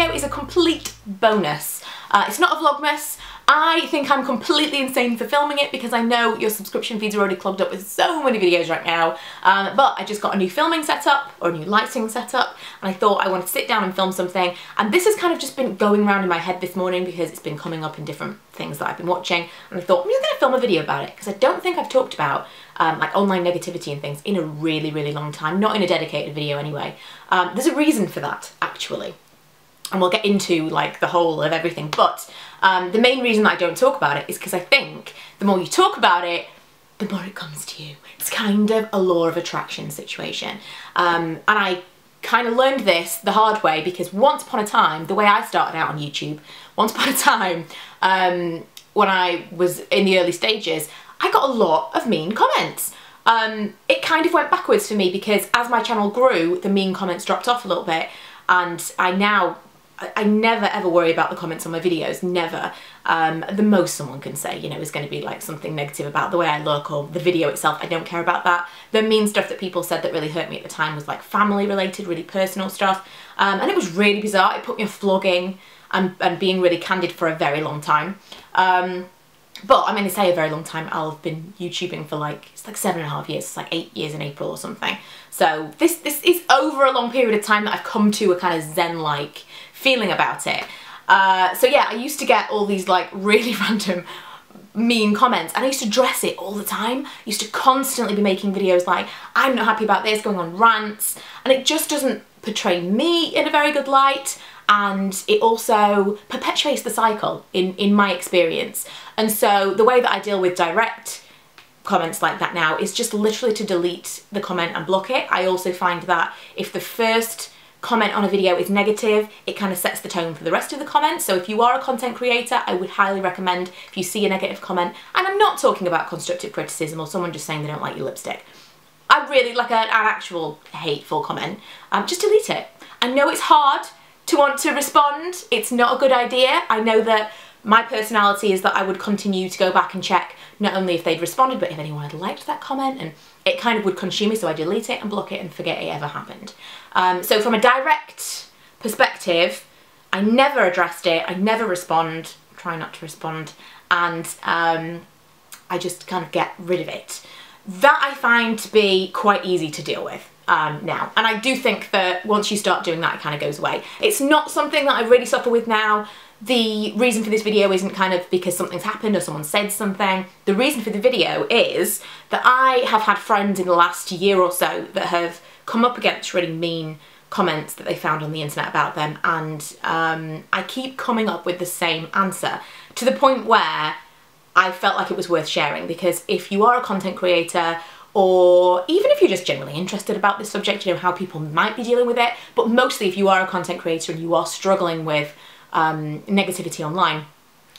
video is a complete bonus. It's not a Vlogmas. I think I'm completely insane for filming it because I know your subscription feeds are already clogged up with so many videos right now, but I just got a new filming setup, or a new lighting setup, and I thought I wanted to sit down and film something, and this has kind of just been going around in my head this morning because it's been coming up in different things that I've been watching, and I thought I'm just going to film a video about it because I don't think I've talked about like online negativity and things in a really, really long time, not in a dedicated video anyway. There's a reason for that, actually. And we'll get into like the whole of everything, but the main reason that I don't talk about it is because I think the more you talk about it, the more it comes to you. It's kind of a law of attraction situation. And I kind of learned this the hard way because once upon a time, the way I started out on YouTube, once upon a time, when I was in the early stages, I got a lot of mean comments. It kind of went backwards for me because as my channel grew, the mean comments dropped off a little bit, and I never ever worry about the comments on my videos, never. The most someone can say, you know, is going to be like something negative about the way I look or the video itself. I don't care about that. The mean stuff that people said that really hurt me at the time was like family related, really personal stuff. And it was really bizarre. It put me off vlogging and being really candid for a very long time. But I'm going to say a very long time. I've been YouTubing for like, it's like 7.5 years. It's like 8 years in April or something. So this is over a long period of time that I've come to a kind of zen-like feeling about it. So yeah, I used to get all these like really random mean comments, and I used to dress it all the time. I used to constantly be making videos like, I'm not happy about this, going on rants, and it just doesn't portray me in a very good light, and it also perpetuates the cycle in my experience. And so the way that I deal with direct comments like that now is just literally to delete the comment and block it. I also find that if the first comment on a video is negative, it kind of sets the tone for the rest of the comments. So if you are a content creator, I would highly recommend, if you see a negative comment, and I'm not talking about constructive criticism or someone just saying they don't like your lipstick, I really like an actual hateful comment, just delete it. I know it's hard to want to respond, it's not a good idea. I know that my personality is that I would continue to go back and check not only if they'd responded, but if anyone had liked that comment, and it kind of would consume me, so I delete it and block it and forget it ever happened. So from a direct perspective, I never addressed it, I never respond, try not to respond, and I just kind of get rid of it. That I find to be quite easy to deal with now, and I do think that once you start doing that, it kind of goes away. It's not something that I really suffer with now. The reason for this video isn't kind of because something's happened or someone said something. The reason for the video is that I have had friends in the last year or so that have come up against really mean comments that they found on the internet about them, and I keep coming up with the same answer to the point where I felt like it was worth sharing, because if you are a content creator, or even if you're just generally interested about this subject, you know, how people might be dealing with it, but mostly if you are a content creator and you are struggling with negativity online,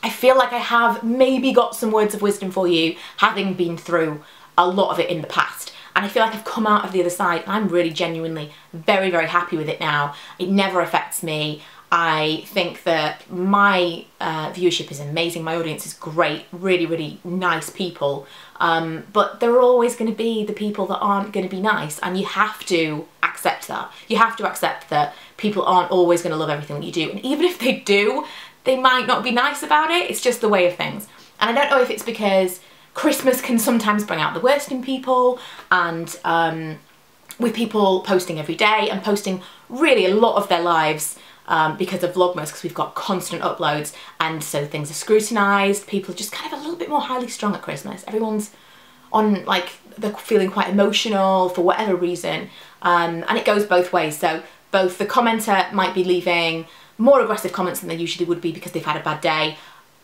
I feel like I have maybe got some words of wisdom for you, having been through a lot of it in the past. And I feel like I've come out of the other side, and I'm really genuinely very, very happy with it now. It never affects me. I think that my viewership is amazing, my audience is great, really, really nice people, but there are always going to be the people that aren't going to be nice, and you have to accept that. You have to accept that people aren't always going to love everything that you do, and even if they do, they might not be nice about it. It's just the way of things. And I don't know if it's because Christmas can sometimes bring out the worst in people, and with people posting every day and posting really a lot of their lives because of Vlogmas, because we've got constant uploads, and so things are scrutinised. People are just kind of a little bit more highly strung at Christmas. Everyone's on, like, they're feeling quite emotional for whatever reason, and it goes both ways. So both the commenter might be leaving more aggressive comments than they usually would be because they've had a bad day,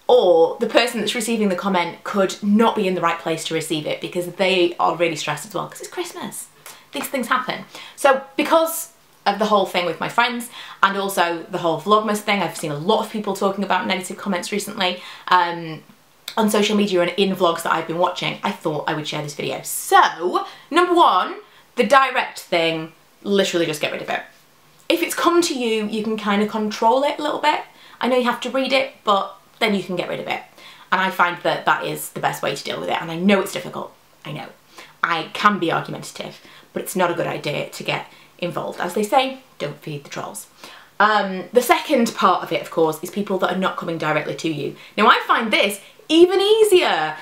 or the person that's receiving the comment could not be in the right place to receive it because they are really stressed as well because it's Christmas. These things happen. So because of the whole thing with my friends, and also the whole Vlogmas thing, I've seen a lot of people talking about negative comments recently on social media and in vlogs that I've been watching. I thought I would share this video. So, number one, the direct thing, literally just get rid of it. If it's come to you, you can kind of control it a little bit. I know you have to read it, but then you can get rid of it. And I find that that is the best way to deal with it. And I know it's difficult, I know. I can be argumentative, but it's not a good idea to get involved. As they say, don't feed the trolls. The second part of it, of course, is people that are not coming directly to you. Now, I find this even easier.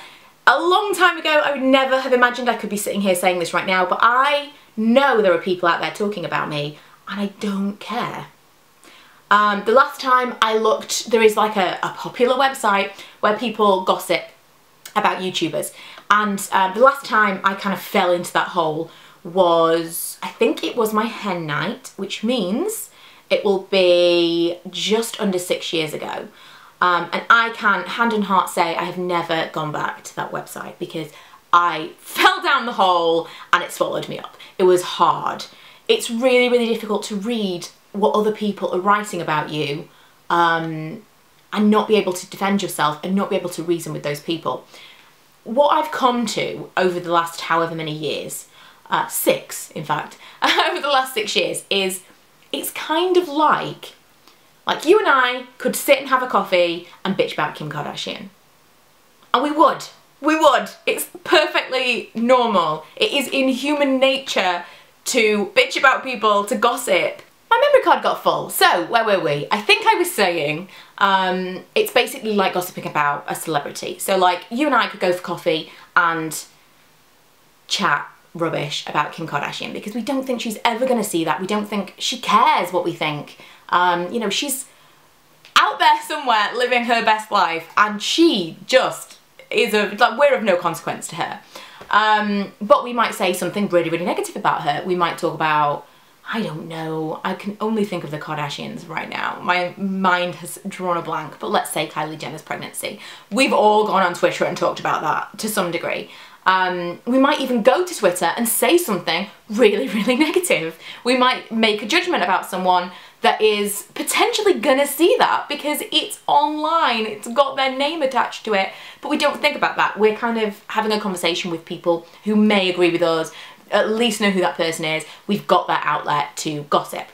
A long time ago, I would never have imagined I could be sitting here saying this right now, but I know there are people out there talking about me, and I don't care. The last time I looked, there is like a popular website where people gossip about YouTubers, and the last time I kind of fell into that hole was, I think it was my hen night, which means it will be just under 6 years ago. And I can, hand on heart, say I have never gone back to that website because I fell down the hole and it swallowed me up. It was hard. It's really, really difficult to read what other people are writing about you and not be able to defend yourself and not be able to reason with those people. What I've come to over the last however many years, 6 in fact, over the last 6 years, is it's kind of like you and I could sit and have a coffee and bitch about Kim Kardashian. And we would. We would. It's perfectly normal. It is in human nature to bitch about people, to gossip. My memory card got full. So, where were we? I think I was saying it's basically like gossiping about a celebrity. So like you and I could go for coffee and chat rubbish about Kim Kardashian because we don't think she's ever going to see that. We don't think she cares what we think. You know, she's out there somewhere living her best life and she just is like, we're of no consequence to her. But we might say something really, really negative about her. We might talk about, I don't know, I can only think of the Kardashians right now. My mind has drawn a blank, but let's say Kylie Jenner's pregnancy. We've all gone on Twitter and talked about that to some degree. We might even go to Twitter and say something really, really negative. We might make a judgment about someone that is potentially gonna see that because it's online, it's got their name attached to it, but we don't think about that. We're kind of having a conversation with people who may agree with us, at least know who that person is. We've got that outlet to gossip.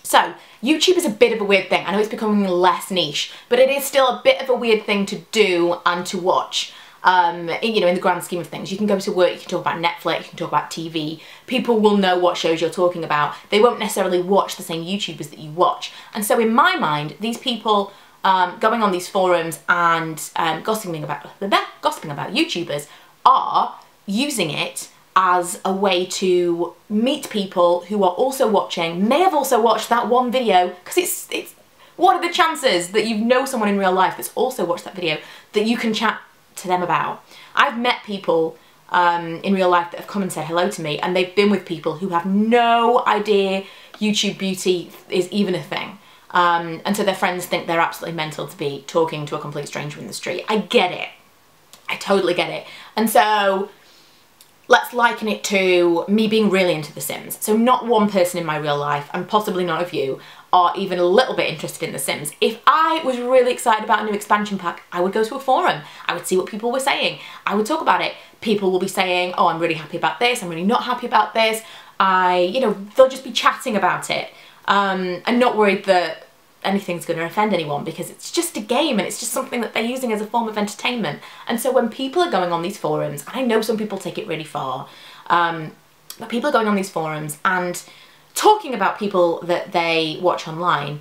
So, YouTube is a bit of a weird thing. I know it's becoming less niche, but it is still a bit of a weird thing to do and to watch. You know, in the grand scheme of things. You can go to work, you can talk about Netflix, you can talk about TV. People will know what shows you're talking about. They won't necessarily watch the same YouTubers that you watch. And so in my mind, these people going on these forums and gossiping about YouTubers are using it as a way to meet people who are also watching, may have also watched that one video, because it's what are the chances that you know someone in real life that's also watched that video that you can chat to them about. I've met people in real life that have come and said hello to me, and they've been with people who have no idea YouTube beauty is even a thing. And so their friends think they're absolutely mental to be talking to a complete stranger in the street. I get it. I totally get it. And so let's liken it to me being really into The Sims. So not one person in my real life, and possibly none of you, are even a little bit interested in The Sims. If I was really excited about a new expansion pack, I would go to a forum. I would see what people were saying. I would talk about it. People will be saying, oh, I'm really happy about this, I'm really not happy about this. You know, they'll just be chatting about it. And not worried that anything's going to offend anyone, because it's just a game and it's just something that they're using as a form of entertainment. And so when people are going on these forums, I know some people take it really far, but people are going on these forums and talking about people that they watch online,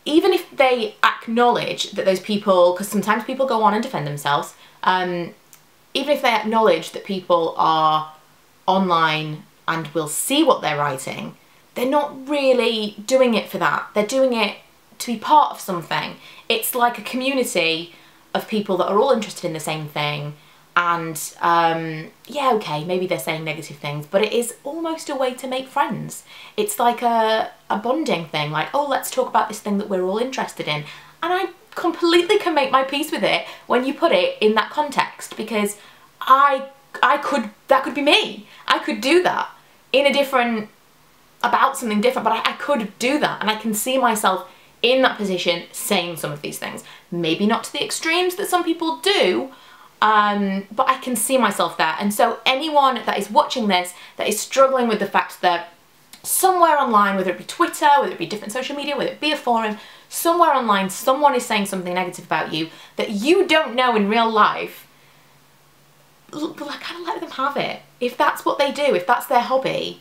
even if they acknowledge that those people, because sometimes people go on and defend themselves, even if they acknowledge that people are online and will see what they're writing, they're not really doing it for that. They're doing it to be part of something. It's like a community of people that are all interested in the same thing. And yeah, okay, maybe they're saying negative things, but it is almost a way to make friends. It's like a bonding thing, like, oh, let's talk about this thing that we're all interested in. And I completely can make my peace with it when you put it in that context, because that could be me. I could do that in a different, about something different, but I could do that, and I can see myself in that position saying some of these things. Maybe not to the extremes that some people do, but I can see myself there. And so anyone that is watching this that is struggling with the fact that somewhere online, whether it be Twitter, whether it be different social media, whether it be a forum, somewhere online someone is saying something negative about you that you don't know in real life, kind of let them have it. If that's what they do, if that's their hobby,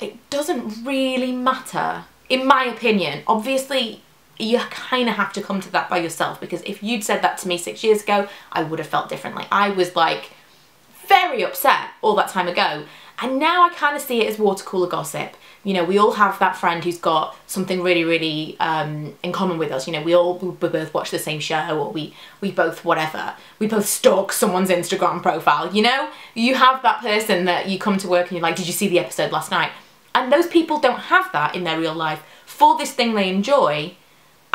it doesn't really matter in my opinion. Obviously, you kind of have to come to that by yourself, because if you'd said that to me 6 years ago, I would have felt differently. I was like very upset all that time ago, and now I kind of see it as water cooler gossip. You know, we all have that friend who's got something really, really in common with us. You know, we both watch the same show, or we both whatever. We both stalk someone's Instagram profile, you know? You have that person that you come to work and you're like, did you see the episode last night? And those people don't have that in their real life for this thing they enjoy.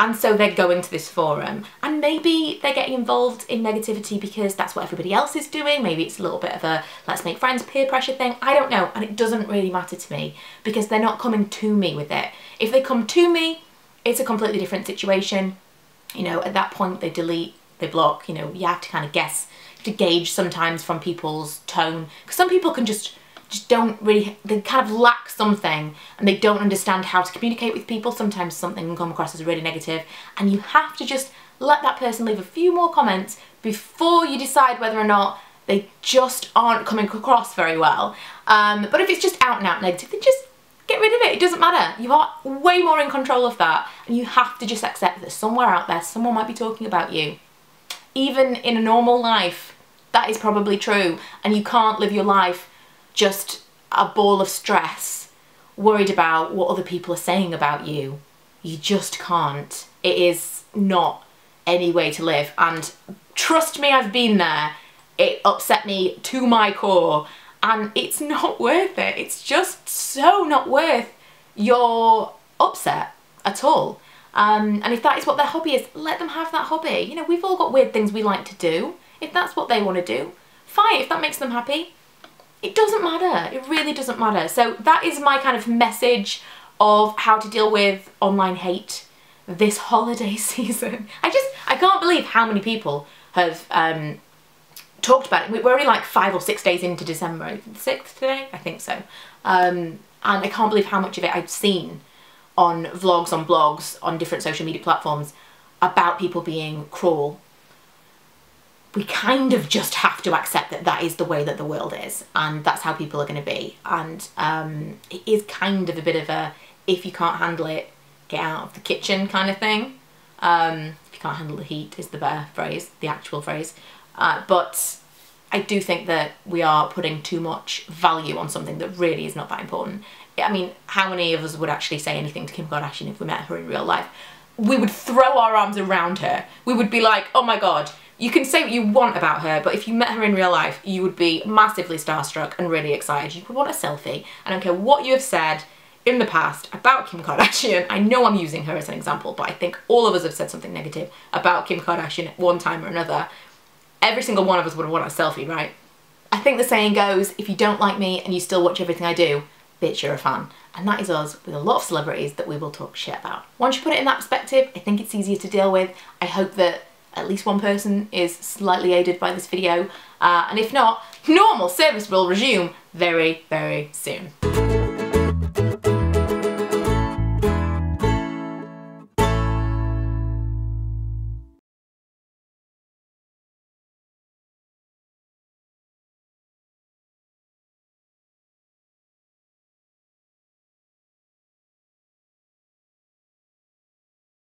And so they're going to this forum, and maybe they're getting involved in negativity because that's what everybody else is doing. Maybe it's a little bit of a let's make friends peer pressure thing. I don't know, and it doesn't really matter to me because they're not coming to me with it. If they come to me, it's a completely different situation. You know, at that point they delete, they block. You know, you have to kind of guess, to gauge sometimes from people's tone, because some people can just don't really, they kind of lack something and they don't understand how to communicate with people. Sometimes something can come across as really negative, and you have to just let that person leave a few more comments before you decide whether or not they just aren't coming across very well. But if it's just out and out negative, then just get rid of it. It doesn't matter. You are way more in control of that, and you have to just accept that somewhere out there someone might be talking about you. Even in a normal life, that is probably true, and you can't live your life just a ball of stress, worried about what other people are saying about you. You just can't. It is not any way to live, and trust me, I've been there. It upset me to my core, and it's not worth it. It's just so not worth your upset at all. And if that is what their hobby is, let them have that hobby. You know, we've all got weird things we like to do. If that's what they want to do, fine. If that makes them happy, it doesn't matter. It really doesn't matter. So that is my kind of message of how to deal with online hate this holiday season. I can't believe how many people have talked about it. We're only like 5 or 6 days into December. 6th today? I think so. And I can't believe how much of it I've seen on vlogs, on blogs, on different social media platforms about people being cruel. We kind of just have to accept that that is the way that the world is, and that's how people are going to be. And it is kind of a bit of a, if you can't handle it, get out of the kitchen kind of thing. If you can't handle the heat is the better phrase, the actual phrase. But I do think that we are putting too much value on something that really is not that important. I mean, how many of us would actually say anything to Kim Kardashian if we met her in real life? We would throw our arms around her. We would be like, oh my God. You can say what you want about her, but if you met her in real life, you would be massively starstruck and really excited. You would want a selfie. I don't care what you have said in the past about Kim Kardashian. I know I'm using her as an example, but I think all of us have said something negative about Kim Kardashian at one time or another. Every single one of us would want a selfie, right? I think the saying goes, if you don't like me and you still watch everything I do, bitch, you're a fan. And that is us with a lot of celebrities that we will talk shit about. Once you put it in that perspective, I think it's easier to deal with. I hope that at least one person is slightly aided by this video, and if not, normal service will resume very, very soon.